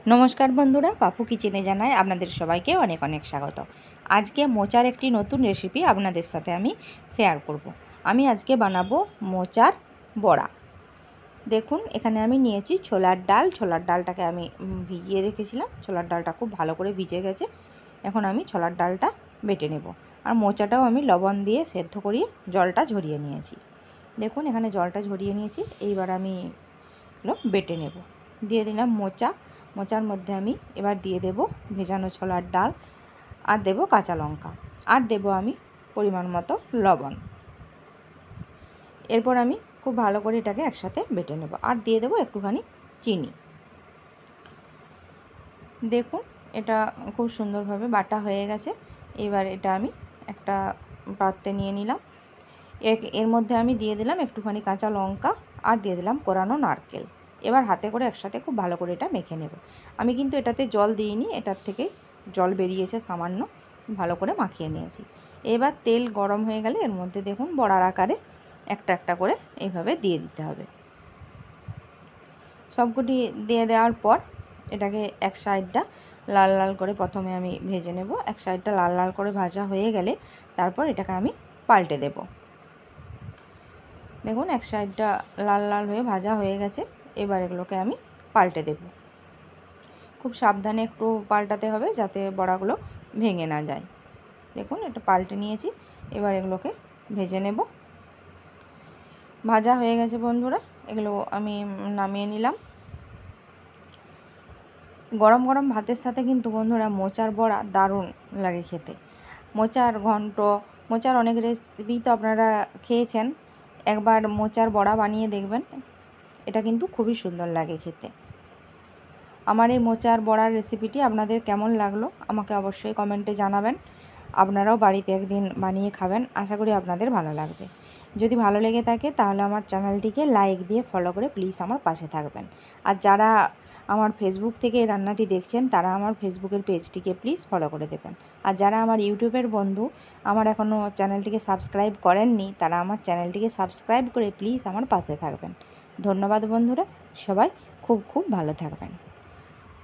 নমস্কার বন্ধুরা, পাপু কিচেনে জানাই আপনাদের সবাইকে অনেক অনেক স্বাগত। আজকে মোচার একটি নতুন রেসিপি আপনাদের সাথে আমি শেয়ার করব। আমি আজকে বানাবো মোচার বড়া। দেখুন, এখানে আমি নিয়েছি ছোলার ডাল। ছোলার ডালটাকে আমি ভিজিয়ে রেখেছিলাম। ছোলার ডালটা খুব ভালো করে ভিজে গেছে। এখন আমি ছোলার ডালটা বেটে নেব। আর মোচাটাও আমি লবণ দিয়ে সেদ্ধ করিয়ে জলটা ঝরিয়ে নিয়েছি। দেখুন, এখানে জলটা ঝরিয়ে নিয়েছি। এইবার আমি বেটে নেব। দিয়ে দিলাম মোচার মধ্যে আমি এবার দিয়ে দেব ভেজানো ছোলার ডাল, আর দেব কাঁচা লঙ্কা, আর দেব আমি পরিমাণ মতো লবণ। এরপর আমি খুব ভালো করে এটাকে একসাথে বেটে নেব, আর দিয়ে দেব একটুখানি চিনি। দেখুন, এটা খুব সুন্দরভাবে বাটা হয়ে গেছে। এবার এটা আমি একটা পাত্রে নিয়ে নিলাম। এর মধ্যে আমি দিয়ে দিলাম একটুখানি কাঁচা লঙ্কা, আর দিয়ে দিলাম কোরানো নারকেল। এবার হাতে করে একসাথে খুব ভালো করে এটা মেখে নেব। আমি কিন্তু এটাতে জল দিইনি, এটার থেকে জল বেরিয়েছে সামান্য। ভালো করে মাখিয়ে নিয়েছি। এবার তেল গরম হয়ে গেলে এর মধ্যে দেখুন বড়ার আকারে একটা একটা করে এইভাবে দিয়ে দিতে হবে। সবকটি দিয়ে দেওয়ার পর এটাকে এক সাইডটা লাল লাল করে প্রথমে আমি ভেজে নেব। এক সাইডটা লাল লাল করে ভাজা হয়ে গেলে তারপর এটাকে আমি পাল্টে দেব। দেখুন, এক সাইডটা লাল লাল হয়ে ভাজা হয়ে গেছে। এবার এগুলোকে আমি পাল্টে দেব। খুব সাবধানে একটু পাল্টাতে হবে যাতে বড়াগুলো ভেঙে না যায়। দেখুন, এটা পাল্টে নিয়েছি। এবার এগুলোকে ভেজে নেব। ভাজা হয়ে গেছে বন্ধুরা, এগুলো আমি নামিয়ে নিলাম। গরম গরম ভাতের সাথে কিন্তু বন্ধুরা মোচার বড়া দারুণ লাগে খেতে। মোচার ঘন্ট, মোচার অনেক রেসিপি তো আপনারা খেয়েছেন। একবার মোচার বড়া বানিয়ে দেখবেন, এটা কিন্তু খুবই সুন্দর লাগে খেতে। আমার এই মোচার বড়ার রেসিপিটি আপনাদের কেমন লাগলো আমাকে অবশ্যই কমেন্টে জানাবেন। আপনারাও বাড়িতে একদিন বানিয়ে খাবেন, আশা করি আপনাদের ভালো লাগবে। যদি ভালো লেগে থাকে তাহলে আমার চ্যানেলটিকে লাইক দিয়ে ফলো করে প্লিজ আমার পাশে থাকবেন। আর যারা আমার ফেসবুক থেকে এই রান্নাটি দেখছেন তারা আমার ফেসবুকের পেজটিকে প্লিজ ফলো করে দেবেন। আর যারা আমার ইউটিউবের বন্ধু আমার এখনও চ্যানেলটিকে সাবস্ক্রাইব করেননি, তারা আমার চ্যানেলটিকে সাবস্ক্রাইব করে প্লিজ আমার পাশে থাকবেন। ধন্যবাদ বন্ধুরা, সবাই খুব খুব ভালো থাকবেন।